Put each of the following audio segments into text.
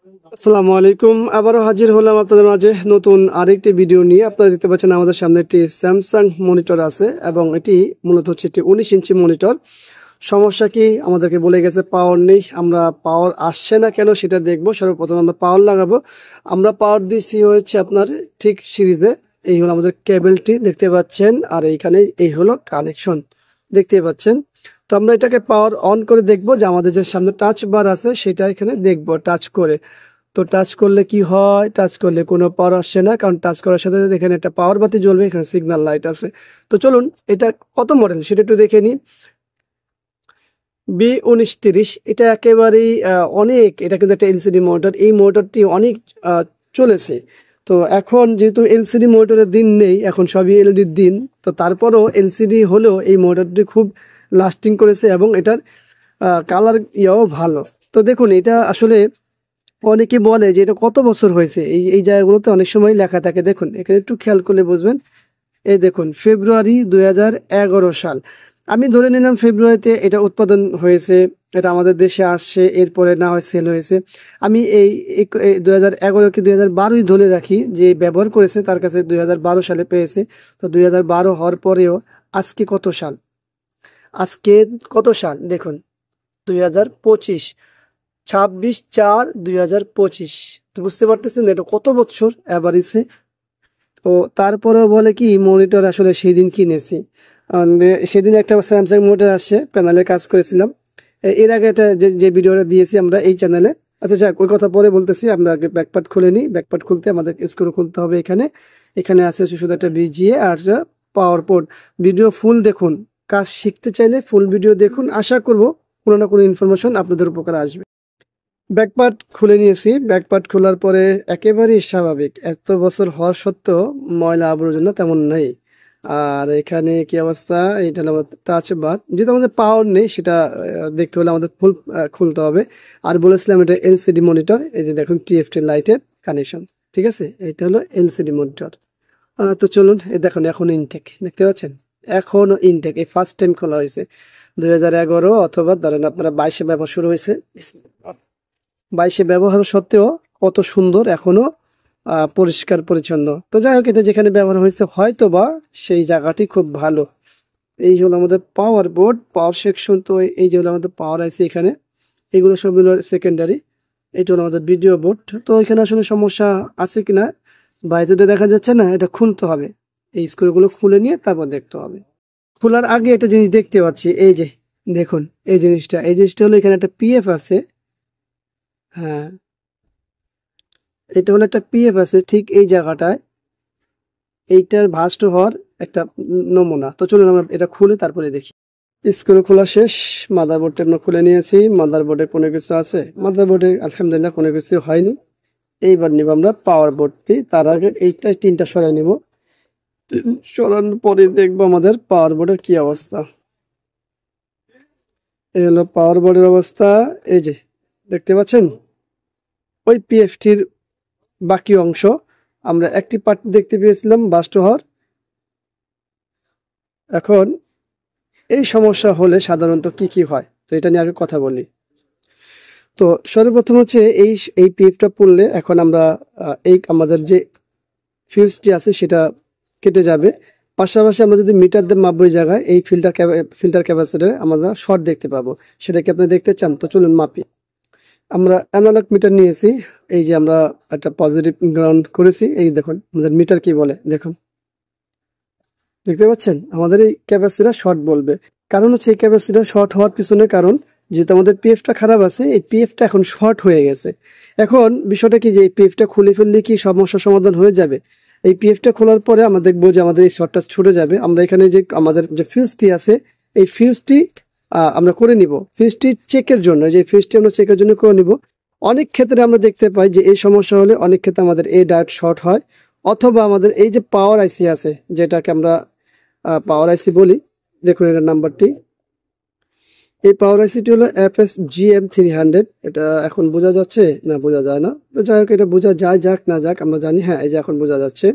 আসসালামু আলাইকুম। আবারও হাজির হলাম আপনাদের মাঝে নতুন আরেকটি ভিডিও নিয়ে। আপনারা দেখতে পাচ্ছেন আমাদের সামনে একটি স্যামসাং মনিটর আছে এবং এটি মূলত হচ্ছে একটি 19 ইঞ্চি মনিটর। সমস্যা কি আমাদেরকে বলে গেছে পাওয়ার নেই। আমরা পাওয়ার আসছে না কেন সেটা দেখবো। সর্বপ্রথম আমরা পাওয়ার লাগাবো। আমরা পাওয়ার দিচ্ছি হচ্ছে আপনার ঠিক সিরিজে। এই হলো আমাদের কেবলটি দেখতে পাচ্ছেন, আর এইখানে এই হলো কানেকশন দেখতে পাচ্ছেন। তো আমরা এটাকে পাওয়ার অন করে দেখবো যে আমাদের যে সামনে টাচ বার আছে সেটা এখানে দেখবো টাচ করে। তো টাচ করলে কি হয়? টাচ করলে কোনো পাওয়ার আসছে না, কারণ টাচ করার সাথে সাথে এখানে একটা পাওয়ার বাতি জ্বলবে, এখানে সিগন্যাল লাইট আছে। তো চলুন এটা কত মডেল সেটা একটু দেখে নিই। B1930 এটা একেবারেই অনেক, এটা কিন্তু একটা এলসিডি মোটর। এই মোটরটি অনেক চলেছে। তো এখন যেহেতু এলসিডি মোটরের দিন নেই, এখন সবই এলইডির দিন। তো তারপরও এলসিডি হলেও এই মোটরটি খুব লাস্টিং করেছে এবং এটার কালার ইয়াও ভালো। তো দেখুন এটা আসলে অনেকে বলে যে এটা কত বছর হয়েছে, এই এই জায়গাগুলোতে অনেক সময় লেখা থাকে। দেখুন এখানে একটু খেয়াল করলে বুঝবেন। এই দেখুন ফেব্রুয়ারি 2011 সাল। আমি ধরে নিলাম ফেব্রুয়ারিতে এটা উৎপাদন হয়েছে, এটা আমাদের দেশে আসছে, এরপরে না হয় সেল হয়েছে। আমি এই 2011 কি 2012 ধরে রাখি, যে ব্যবহার করেছে তার কাছে 2012 সালে পেয়েছে। তো 2012 হওয়ার পরেও আজকে কত সাল? আজকে কত সাল দেখুন, 2025, 26/4/2025। তো বুঝতে পারতেছেন এটা কত বছর অ্যাভারেজে। তো তারপরেও বলে কি মনিটর আসলে সেদিন কিনেছি। সেদিন একটা স্যামসাং মনিটর আসছে, প্যানেলে কাজ করেছিলাম। এর আগে এটা যে ভিডিওটা দিয়েছি আমরা এই চ্যানেলে। আচ্ছা যাক, ওই কথা পরে বলতেছি, আমরা আগে ব্যাকপার্ট খুলে নিই। ব্যাকপার্ট খুলতে আমাদের স্ক্রু খুলতে হবে। এখানে এখানে আছে হচ্ছে শুধু একটা বিজিএ আর পাওয়ার পোর্ট। ভিডিও ফুল দেখুন, কাজ শিখতে চাইলে ফুল ভিডিও দেখুন। আশা করব কোনো না কোনো ইনফরমেশন আপনাদের উপকার আসবে। ব্যাকপার্ট খুলে নিয়েছি। ব্যাকপার্ট খোলার পরে একেবারেই স্বাভাবিক, এত বছর হওয়ার সত্ত্বেও ময়লা আবর্জনা তেমন নেই। আর এখানে কি অবস্থা? এটা হলো আমাদের টাচ বার। যেহেতু আমাদের পাওয়ার নেই সেটা দেখতে হলে আমাদের ফুল খুলতে হবে। আর বলেছিলাম এটা এলসিডি মনিটর। এই যে দেখুন টিএফটি লাইটের কানেকশন, ঠিক আছে? এটা হলো এলসিডি মনিটর। তো চলুন, এই দেখুন এখন ইনটেক দেখতে পাচ্ছেন, এখনো ইনটেক। এই ফার্স্ট টাইম খোলা হয়েছে 2011 অথবা ধরেন আপনারা 22-এ ব্যবহার শুরু হয়েছে। 22-এ ব্যবহার সত্ত্বেও কত সুন্দর এখনো পরিষ্কার পরিচ্ছন্ন। তো যাই হোক, এটা যেখানে ব্যবহার হয়েছে হয়তো বা সেই জায়গাটি খুব ভালো। এই হলো আমাদের পাওয়ার বোর্ড, পাওয়ার সেকশন। তো এই যে হলো আমাদের পাওয়ার আইসি, এখানে এগুলো সব হলো সেকেন্ডারি। এটা হলো আমাদের ভিডিও বোর্ড। তো এখানে আসলে সমস্যা আছে কিনা বাইরে দেখা যাচ্ছে না, এটা খুলতে হবে। এই স্ক্রুগুলো খুলে নিয়ে তারপর দেখতে হবে। খোলার আগে একটা জিনিস দেখতে পাচ্ছি, এই যে দেখুন এই জিনিসটা হলো এখানে একটা পিএফ আছে। হ্যাঁ, এটা হলো একটা পিএফ আছে ঠিক এই জায়গাটায়। এইটার ভাঁজটা হওয়ার একটা নমুনা। তো চলুন আমরা এটা খুলে তারপরে দেখি। স্ক্রু খোলা শেষ, মাদারবোর্ডটা আমরা খুলে নিয়েছি। মাদারবোর্ডে কোনো কিছু আছে? মাদারবোর্ডে আলহামদুলিল্লাহ কোনো কিছু হয়নি। এইবার নিব আমরা পাওয়ার বোর্ডটি। তার আগে এইটা তিনটা সরাই নিব। সরানোর পরে দেখবো আমাদের পাওয়ার বোর্ডের কি অবস্থা। এই হলো পাওয়ার বোর্ডের অবস্থা। এই যে দেখতে পাচ্ছেন ওই পিএফটির বাকি অংশ আমরা একটি পার্ট দেখতে পেয়েছিলাম বাস্ট হওয়ার। এখন এই সমস্যা হলে সাধারণত কি কি হয়, তো এটা নিয়ে আগে কথা বলি। তো সর্বপ্রথম হচ্ছে এই পিএফটা পুড়লে এখন আমরা এই আমাদের যে ফিউজটি আছে সেটা কেটে যাবে। পাশাপাশি আমরা যদি মিটার দিয়ে মাপবো এই জায়গায়, এই ফিল্টার ক্যাপাসিটরে আমরা শর্ট দেখতে পাবো। সেটা কি আপনি দেখতে চান? তো চলুন মাপি। আমরা অ্যানালগ মিটার নিয়েছি। এই যে আমরা একটা পজিটিভ গ্রাউন্ড করেছি। এই দেখুন আমাদের মিটার কি বলে দেখুন, দেখতে পাচ্ছেন আমাদের এই ক্যাপাসিটর শর্ট বলবে। কারণ হচ্ছে এই ক্যাপাসিটর শর্ট হওয়ার পিছনে কারণ, যেহেতু আমাদের পিএফটা খারাপ আছে, এই পিএফটা এখন শর্ট হয়ে গেছে। এখন বিষয়টা কি যে এই পিএফটা খুলে ফেললে কি সমস্যার সমাধান হয়ে যাবে? এই পিএফটা খোলার পরে আমরা দেখবো যে আমাদের এই শর্টটা ছুটে যাবে। আমরা এখানে যে আমাদের যে ফিউজটি আছে এই ফিউজটি আমরা করে নিব ফিউজটি চেকের জন্য। যে ফিউজটি আমরা চেকের জন্য করে নিব। অনেক ক্ষেত্রে আমরা দেখতে পাই যে এই সমস্যা হলে অনেক ক্ষেত্রে আমাদের এই ডায়োড শর্ট হয়, অথবা আমাদের এই যে পাওয়ার আইসি আছে যেটাকে আমরা পাওয়ার আইসি বলি, দেখুন এটার নাম্বারটি। এই পাওয়ার আইসিটি হলো FSGM300। এটা এখন বোঝা যাচ্ছে না? বোঝা যায় না। তো যাই হোক, এটা বোঝা যায়, যাক না যাক আমরা জানি। হ্যাঁ, এই যে এখন বোঝা যাচ্ছে,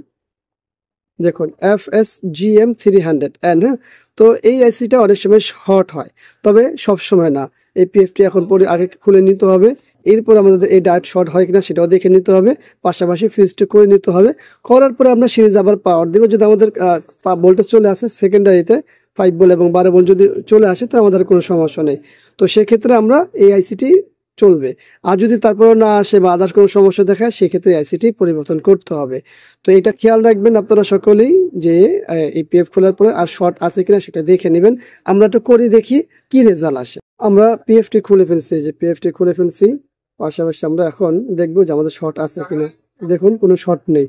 দেখুন FSGM300 হ্যাঁ। তো এই আইসিটা অনেক সময় শর্ট হয়, তবে সব সময় না। এই পিএফটি এখন পরে আগে খুলে নিতে হবে। এরপর আমাদের এই ডায়েট শর্ট হয় কিনা সেটাও দেখে নিতে হবে, পাশাপাশি ফিউজটা করে নিতে হবে। করার পরে আমরা সিরিজ আবার পাওয়ার দিব। যদি আমাদের ভোল্টেজ চলে আসে সেকেন্ডারিতে 5 ভোল্ট এবং 12 ভোল্ট যদি চলে আসে তো আমাদের কোনো সমস্যা নেই। তো সেক্ষেত্রে আমরা এই আইসিটি চলবে। আর যদি তারপরেও না আসে বা আদার্স কোনো সমস্যা দেখায় সেক্ষেত্রে আইসিটি পরিবর্তন করতে হবে। তো এটা খেয়াল রাখবেন আপনারা সকলেই যে এই পিএফ খোলার পরে আর শর্ট আছে কিনা সেটা দেখে নেবেন। আমরা তো করে দেখি কি রেজাল্ট আসে। আমরা পিএফটি খুলে ফেলছি, যে পিএফটি খুলে ফেলছি, পাশাপাশি আমরা এখন দেখবো যে আমাদের শর্ট আছে কিনা। দেখুন কোনো শর্ট নেই।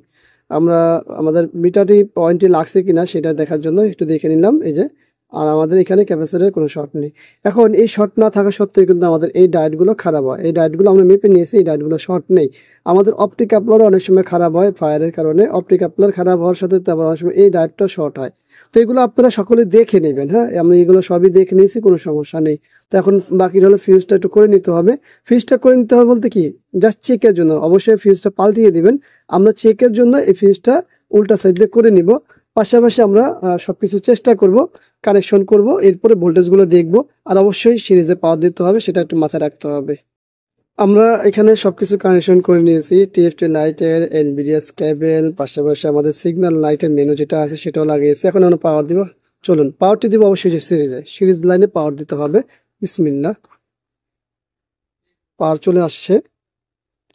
আমরা আমাদের মিটারটি পয়েন্টে লাগছে কিনা সেটা দেখার জন্য একটু দেখে নিলাম, এই যে। আর আমাদের এখানে ক্যাপাসিটরের কোনো শর্ট নেই। এখন এই শর্ট না থাকা সত্ত্বেও কিন্তু আমাদের এই ডায়েটগুলো খারাপ হয়। এই ডায়েটগুলো আমরা মেপে নিয়েছি, এই ডায়েটগুলো শর্ট নেই। আমাদের অপটিক কাপলারও অনেক সময় খারাপ হয় ফায়ারের কারণে। অপটিক কাপলার খারাপ হওয়ার সাথে আবার অনেক সময় এই ডায়েটটা শর্ট হয়। তো এগুলো আপনারা সকলে দেখে নেবেন। হ্যাঁ, আমি এগুলো সবই দেখে নিয়েছি, কোনো সমস্যা নেই। তো এখন বাকি হলো ফিউজটা একটু করে নিতে হবে। ফিউজটা করে নিতে হবে বলতে কি, জাস্ট চেকের জন্য অবশ্যই ফিউজটা পাল্টিয়ে দিবেন। আমরা চেকের জন্য এই ফিউজটা উল্টা সাইড দিয়ে করে নিব। পাশাপাশি আমরা সবকিছু চেষ্টা করব, কানেকশন করব, এরপরে ভোল্টেজগুলো দেখব। আর অবশ্যই সিরিজে পাওয়ার দিতে হবে, সেটা একটু মাথায় রাখতে হবে। আমরা এখানে সবকিছু কানেকশন করে নিয়েছি, টিএফটি লাইটের, এলবিডিএস কেবল, পাশাপাশি আমাদের সিগন্যাল লাইটের মেনু যেটা আছে সেটাও লাগিয়েছি। এখন আমরা পাওয়ার দিব। চলুন পাওয়ারটি দিব অবশ্যই সিরিজে, সিরিজ লাইনে পাওয়ার দিতে হবে। বিসমিল্লাহ, পাওয়ার চলে আসছে।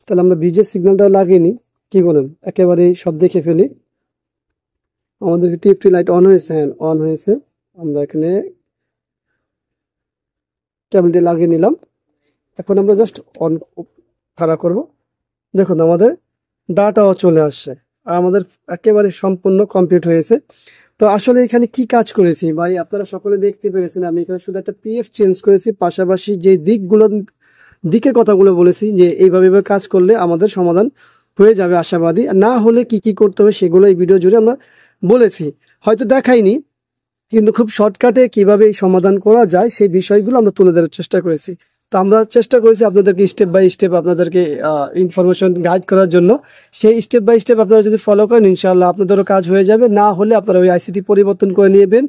তাহলে আমরা বিজে সিগন্যালটাও লাগিয়ে নিই, কি বলেন, একেবারেই সব দেখে ফেলি। আমাদের টিএফটি লাইট অন হয়েছে, হ্যাঁ অন হয়েছে। আমরা এখানে কেবলটি লাগিয়ে নিলাম। এখন আমরা জাস্ট অন খাড়া করব। দেখুন আমাদের ডাটাও চলে আসছে আর আমাদের একেবারে সম্পূর্ণ কমপ্লিট হয়েছে। তো আসলে এখানে কি কাজ করেছি ভাই, আপনারা সকলে দেখতে পেরেছেন। আমি এখানে শুধু একটা পিএফ চেঞ্জ করেছি, পাশাপাশি যে দিকের কথাগুলো বলেছি যে এইভাবে কাজ করলে আমাদের সমাধান হয়ে যাবে আশাবাদী। না হলে কি কি করতে হবে সেগুলো এই ভিডিও জুড়ে আমরা বলেছি, হয়তো দেখাইনি, কিন্তু খুব শর্টকাটে কিভাবে এই সমাধান করা যায় সেই বিষয়গুলো আমরা তুলে ধরার চেষ্টা করেছি। তো আমরা চেষ্টা করেছি আপনাদেরকে স্টেপ বাই স্টেপ আপনাদেরকে ইনফরমেশন গাইড করার জন্য। সেই স্টেপ বাই স্টেপ আপনারা যদি ফলো করেন ইনশাআল্লাহ আপনাদেরও কাজ হয়ে যাবে। না হলে আপনারা ওই আইসিটি পরিবর্তন করে নেবেন,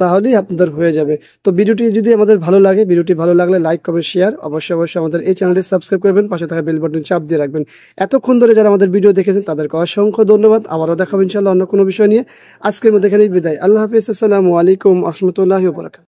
তাহলেই আপনাদের হয়ে যাবে। তো ভিডিওটি যদি আমাদের ভালো লাগে, ভিডিওটি ভালো লাগলে লাইক কমেন্ট শেয়ার, অবশ্যই আমাদের এই চ্যানেলটি সাবস্ক্রাইব করবেন, পাশে থাকা বেল বাটন চাপ দিয়ে রাখবেন। এতক্ষণ ধরে যারা আমাদের ভিডিও দেখেছেন তাদেরকে অসংখ্য ধন্যবাদ। আবারও দেখাবো ইনশাআল্লাহ অন্য কোনো বিষয় নিয়ে। আজকের মধ্যে এখানেই বিদায়। আল্লাহ হাফিজ, আসসালামু আলাইকুম ওয়া রাহমাতুল্লাহি ওয়া বারাকাতুহু।